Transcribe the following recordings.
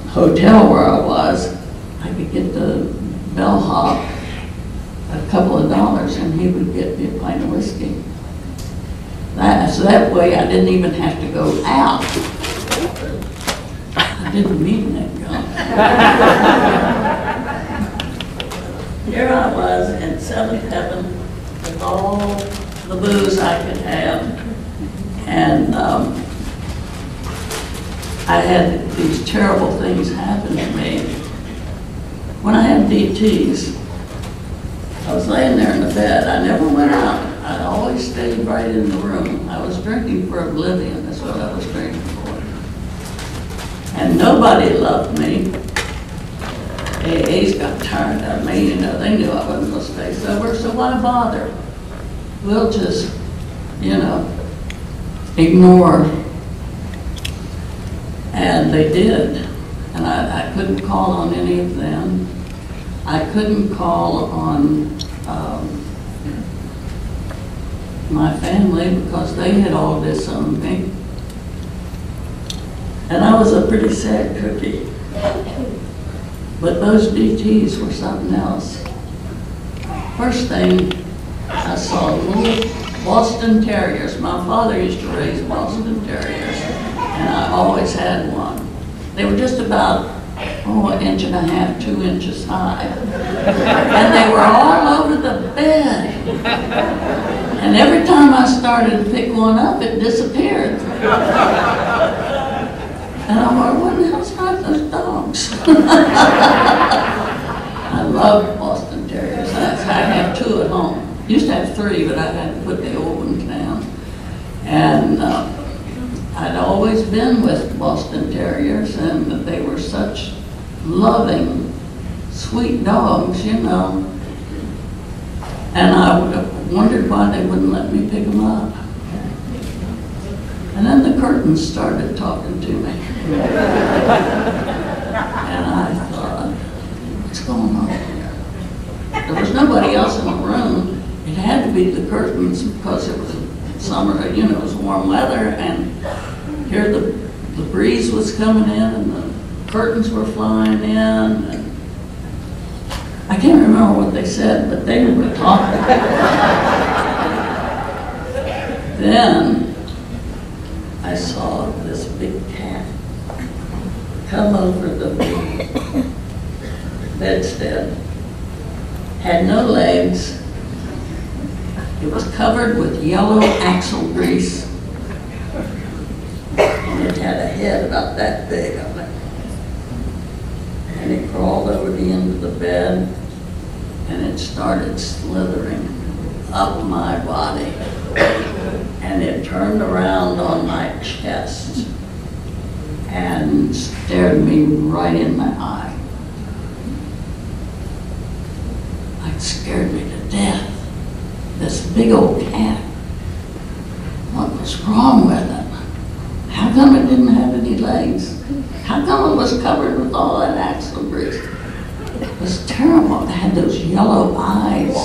hotel where I was, I could get the bellhop a couple of dollars and he would get me a pint of whiskey. So that way I didn't even have to go out. I didn't mean that, y'all. Here I was in seventh heaven with all the booze I could have. And I had these terrible things happen to me. When I had DTs, I was laying there in the bed. I never went out. I always stayed right in the room. I was drinking for oblivion. That's what I was drinking for. And nobody loved me. AA's got tired of me. You know, they knew I wasn't going to stay sober, so why bother? We'll just, you know, ignore. And they did. And I couldn't call on any of them. I couldn't call on my family because they had all disowned me. And I was a pretty sad cookie. But those DTs were something else. First thing, I saw little Boston Terriers. My father used to raise Boston Terriers, and I always had one. They were just about, an inch and a half, 2 inches high. And they were all over the bed. And every time I started to pick one up, it disappeared. And I'm like, what the hell's wrong with those dogs? I love Boston Terriers. I have 2 at home. Used to have 3, but I had to put the old ones down. And I'd always been with Boston Terriers, and they were such loving, sweet dogs, you know. And I wondered why they wouldn't let me pick them up. And then the curtains started talking to me. And I thought, what's going on here? There was nobody else in the room. It had to be the curtains because it was summer, you know, it was warm weather, and here the breeze was coming in and the curtains were flying in. And I can't remember what they said, but they were talking. Then I saw this big cat come over the bedstead. Had no legs. It was covered with yellow axle grease. And it had a head about that big on it. And it crawled over the end of the bed and it started slithering up my body. And it turned around on my chest and stared me right in the eye. It scared me to death. This big old cat. What was wrong with it? How come it didn't have any legs? How come it was covered with all that axle grease? It was terrible. It had those yellow eyes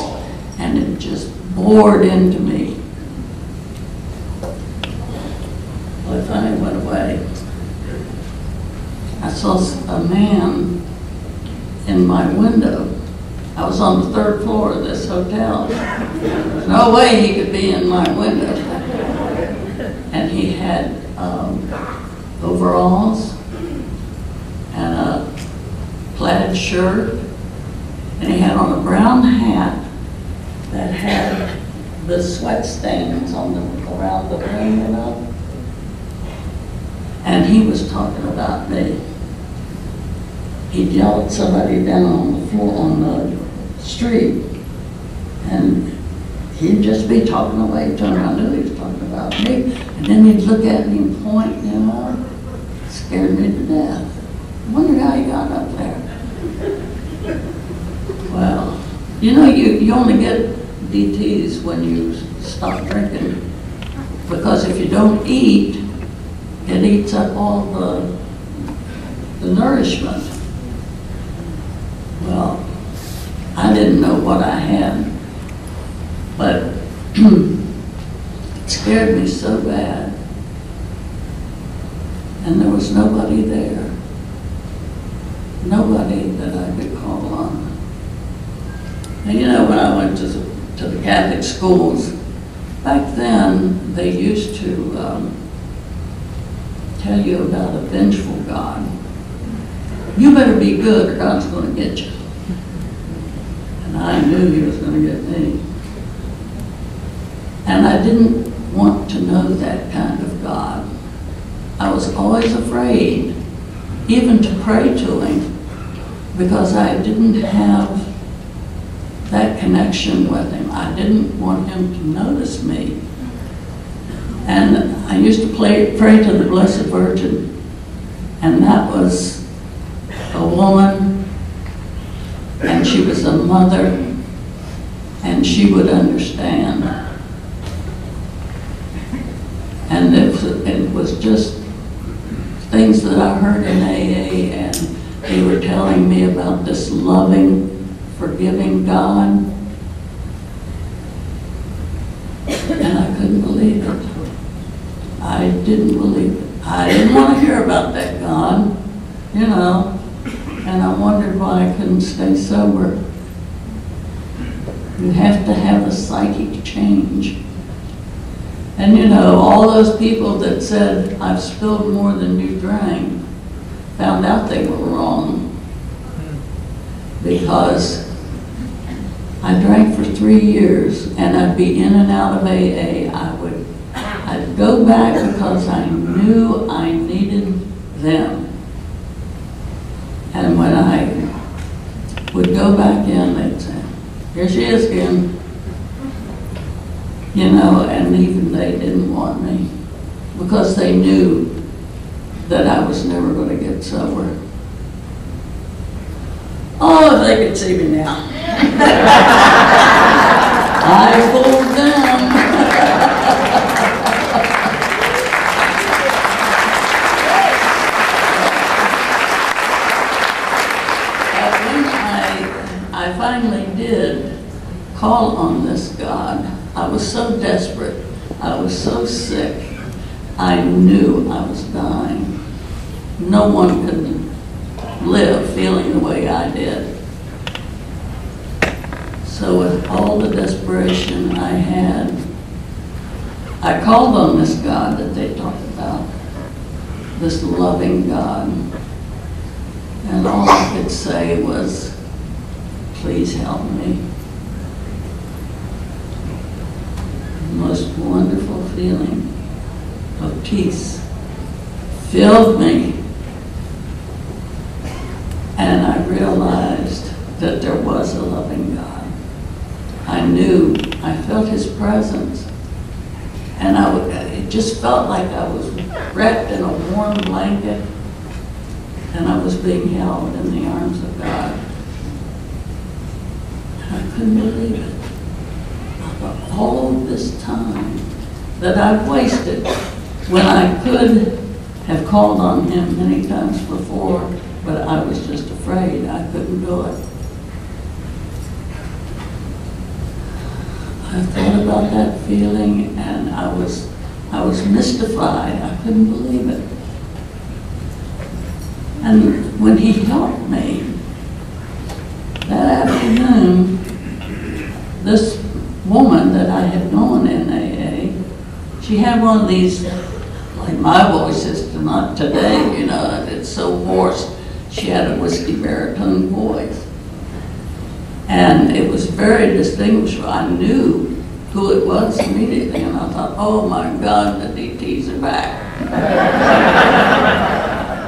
and it just bored into me. Well, it finally went away. I saw a man in my window. I was on the 3rd floor of this hotel. There's no way he could be in my window. And he had overalls and a plaid shirt, and he had on a brown hat that had the sweat stains on around the rim, you know. And he was talking about me. He'd yell at somebody down on the floor on the street, and he'd just be talking away, turn around, I knew he was talking about me, and then he'd look at me and point, you know. It scared me to death. I wondered how he got up there. Well, you know, you only get DTs when you stop drinking, because if you don't eat, it eats up all the nourishment. Well, I didn't know what I had, but it scared me so bad. And there was nobody there. nobody that I could call on. And you know, when I went to the Catholic schools, back then they used to tell you about a vengeful God. You better be good or God's going to get you. And I knew he was going to get me. And I didn't want to know that kind of God. I was always afraid even to pray to him because I didn't have that connection with him. I didn't want him to notice me. And I used to pray to the Blessed Virgin, and that was a woman, and she was a mother, and she would understand. And it was just things that I heard in AA, and they were telling me about this loving, forgiving God, and I couldn't believe it. I didn't believe it. I didn't want to hear about that God, you know, and I wondered why I couldn't stay sober. You have to have a psychic change. And you know, all those people that said, I've spilled more than you drank, found out they were wrong. Because I drank for 3 years, and I'd be in and out of AA. I'd go back because I knew I needed them. And when I would go back in, they'd say, here she is again. You know, and even they didn't want me because they knew that I was never going to get sober. Oh, if they could see me now. I fooled them. When I finally did call on this God, I was so desperate. I was so sick. I knew I was dying. No one could live feeling the way I did. So with all the desperation I had, I called on this God that they talked about, this loving God. And all I could say was, please help me. The most wonderful feeling of peace filled me. And I realized that there was a loving God. I knew, I felt his presence. And it just felt like I was wrapped in a warm blanket and I was being held in the arms of God. And I couldn't believe it. All this time that I've wasted when I could have called on him many times before, but I was just afraid I couldn't do it. I thought about that feeling and I was mystified. I couldn't believe it. And when he helped me that afternoon, this woman that I had known in AA, she had one of these, like my voice is not today, you know, it's so hoarse. She had a whiskey baritone voice. And it was very distinguishable. I knew who it was immediately, and I thought, oh my God, the DTs are back.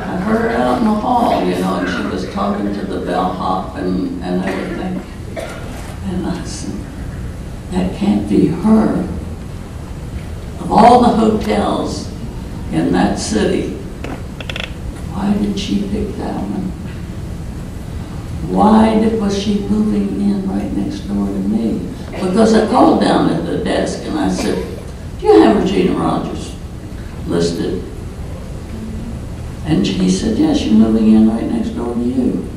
I heard her out in the hall, you know, and she was talking to the bellhop and everything. And I said, that can't be her. Of all the hotels in that city, why did she pick that one? Why was she moving in right next door to me? Because I called down at the desk and I said, do you have Regina Rogers listed? And he said, yes, she's moving in right next door to you.